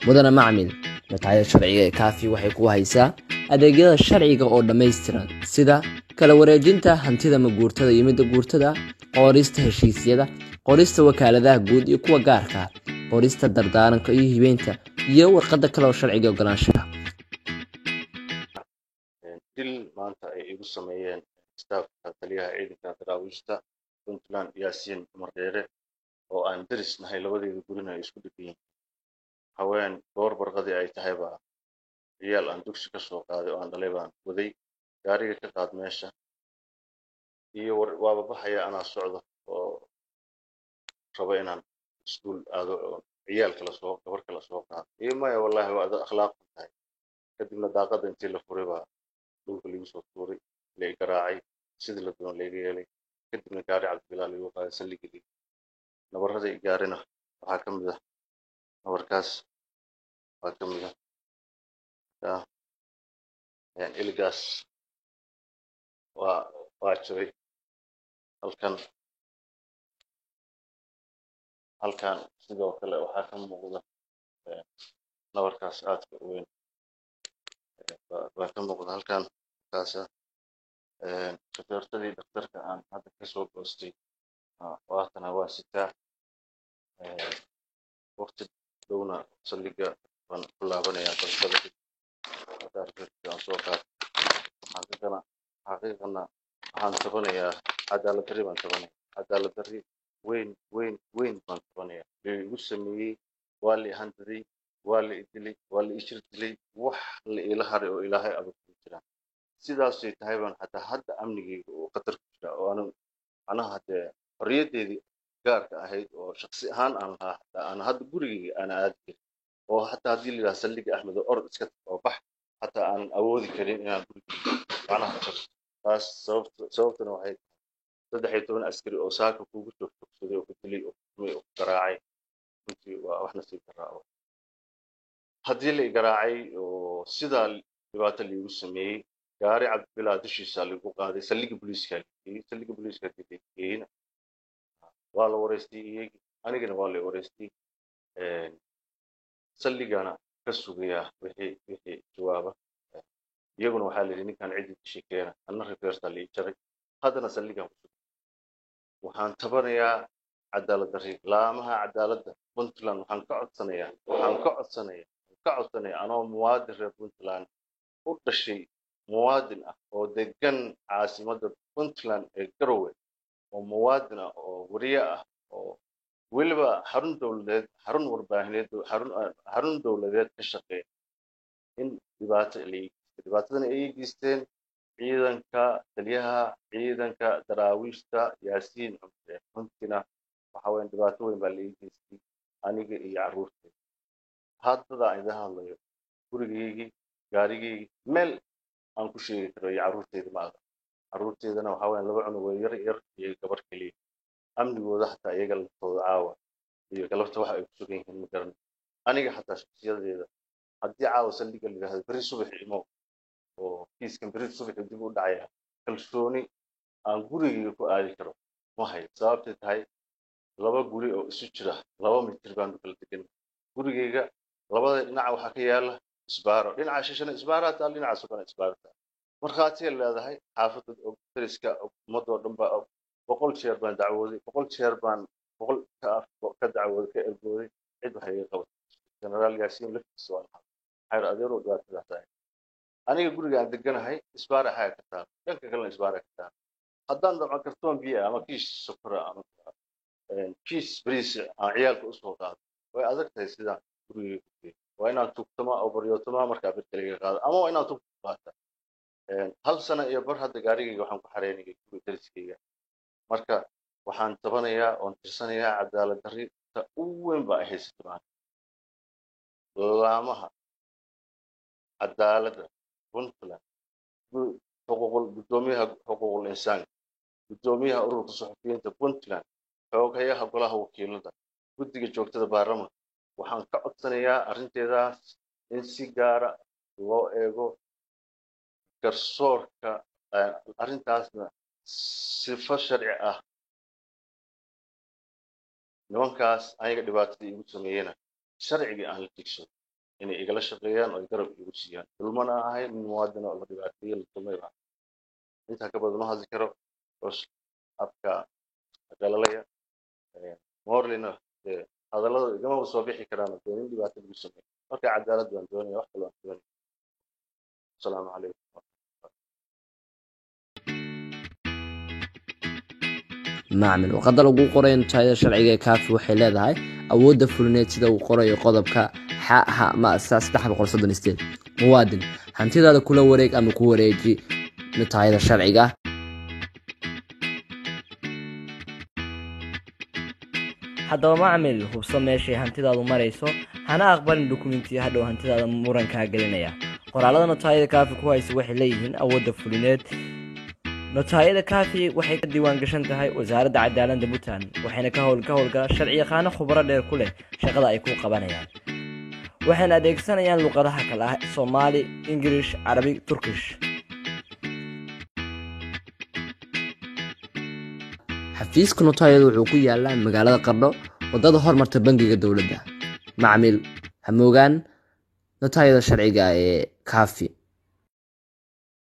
mudana macmil nataayada sharciga ee kaafi waxay ku haysaa adeegyada sharciga oo dhammaystiran sida kala wareejinta hantida maguurtada iyo midda guurtada, qorista heshiisyada, qorista wakaaladaha guud iyo kuwa gaarka ah, qorista dardaaranka iyo hibeynta, iyo warqadda kale oo sharciga ogolaanshaha. dil maanta ay igu sameeyeen staafka taliyaha ciidanka daraawiishta puntland yaasiin cumar dheere oo aan deris nahay labadeeda gurina ay isku dhegan yihiin haween goor barqadii ay tahayba ciyaal aan dugsi ka soo qaaday oo aan dhalay baan waday gaariga ka qaad meesha iyo waaba baxaya anaa socdo oo rabo inaan iskuul aado oo ciyaal kala soo gabar kala soo qaado iyo maya wallaahi waa akhlaaq tahay kadibna daaqada intii la furay baa dhulka lagu soo tuuray la garaacay sidii la doon laga yeelay kadibna gaari cabdibilaal igu qaaday saldhigii nabarradii gaarina waxaa ka mid ah nabarkaas waa ka mid ah iligaas waa jiray halkan sidoo kale waxaa ka muuqda nabarkaas aadka u weyn waa ka muuqda halkan kaasa khibradii dhakhtarka aan hadda ka soo goostay waatana waa sitaa waqti dhowna saldhiga baan ku laabanayaa dalbada aan soo qaad xaqiiqana waxaan tabanayaa cadaalad darri baan tabanaya cadaalad darri weyn baan tabanaya igu sameeyey waa la handaday waa la idilay waa la ishir dilay wax la ila haray oo ilaahay adag ku jiraan sidaasay tahay baan xataa hadda amnigayga oo khatar ku jira oo anaha haddee xorriyaddeedii gaarka ahayd oo shaksi ahaan aan lahaa xataa aan hadda gurigayga aan aadi karin oo xataa haddii la yidhaha saldhiga axmed oo orod iska tag oo bax xataa aanan awoodi karin inaan gurigayga macnaha tago taas sababtuna waxay tahay 13 askari oo saaka kugu joogsaday oo ku dilay oo kumay oo garaacay runtii waa wax nasiib darraa haddii la garaacay oo sidaa dhibaato liigu sameeyey gaari cabdibilaa dushiisa lagu qaaday saldhiga booliiska geeyna waa la wareystay iyagi anigana waa la wareystay saldhigana ka sugayaa wixii jawaaba iyaguna waxaa la yidhi ninkan ciddi dishay keena anna referta la ii jaray haddana saldhigan ku sugay waxaan tabanayaa cadaalad darri laamaha cadaaladda puntland waxaan ka codsanayaa anoo muwaadin reer puntland u dhashay muwaadin ah oo degan caasimadda puntland ee garowe oo muwaadin ah oo wariye ah oo weliba xarun dowladeed xarun warbaahineed xarun dowladeed ka shaqeeya in dhibaatadana ay geysteen ciidanka taliyaha ciidanka daraawiishta yaasiin cumar runtina waxa weyn dhibaato weyn baa la ii geystay aniga iyo carruurtayda haddada aan idin hadlayo gurigaygii gaarigaygii meel aan ku sheegi karo iyo carruurtayda ma aha carruurtaydana waxa weyn laba cunug oo yar iyo gabar keliya amnigooda xataa iyaga laftooda caawa iyo galabta waxa ay ku sugan yihiin ma garan aniga xataa shakhsiyadeeda haddii caawa saldhiga la yidhaahdo berri subax imo oo kiiskan berri subaxi dib u dhacaya kalsooni aan gurigayga ku aadi karo ma hayo sababtay tahay laba guri oo isu jira 2 mitir baan kala degan gurigayga labada dhinac waxaa ka yaala isbaaro dhinaca shishana isbaaraa taal dhinaca sugana isbaarta markhaatiya leedahay xaafadda dariska ummadoo dhan baa 100 jeer baan dacwooday 100 jeer baan 100 ka dacwooday ka ergooday cid waxay iga qabatay generaal yaasiin laftiisa waa xayr adeero dhibaatada tahay aniga guriga aan deganahay isbaara xaga ka taal dhanka kalena isbaara ka taal haddaan dabcan kartoon biyo ama kiis sokora ama kiis bariis aan ciyaalka u soo qaado way adag tahay sidaan gurigayga ku geeyo waa inaan tugtama oo baryootama markaa bedkaliga qaado ama waa inaan tugta qaata hal sano iyo bar hadda gaarigayga waxaan ku xareynayay guriga dariskayga marka waxaan tabanayaa oon tirsanayaa cadaalad darrita ugu weyn baa ay haysato maanta laamaha cadaaladda puntland gudoomiyaha xuquuqul insaanka gudoomiyaha ururka suxufiyiinta puntland xoghayaha golaha wakiilada guddiga joogtada baarlamaanka waxaan ka codsanayaa arrinteedaas in si gaara loo eego garsoorka arrintaasna sifo sharci ah nimankaas ayaga dhibaatada igu sameeyena sharciga aan la tigsado inay igala shaqeeyaan oo ay garab igu siiyaan dulmana ahayn in muwaadin oo la dhibaateeyey la dulmay baa intaa ka badan ma hadli karo bas afka galalaya morlina hadallada igama soo bixi karaan oo in dhibaato lagu sameeyo marka cadaalad baan doonaya wax kale aan doonaya asalaamu calaykum macmil waqada lagu qoray nataayada sharciga ee kaafi waxay leedahay awoodda fulineed sida uu qorayo qodobka xa ma 338 muwaadin hantidaada kula wareeg ama ku wareeji nataayada sharciga haddaba macmil hubso meeshay hantidaadu marayso hana aqbalin dukumentiya hadhow hantidaada murankaa gelinaya qoraalada nataayada kaafi ku haysa waxay leeyihiin awoodda fulineed nataayada kaafi waxay ka diiwaan gashan tahay wasaaradda cadaaladda puntland waxayna ka howlgala sharci yaqaano khubaro dheer ku leh shaqada ay ku qabanayaan waxayna adeegsanayaan luqadaha kale ah soomaali ingirish carabi turkish xafiiska nataayada wuxuu ku yaalaa magaalada qardho wadada hormarta bangiga dowladda macmil ha moogaan nataayada sharciga ee kaafi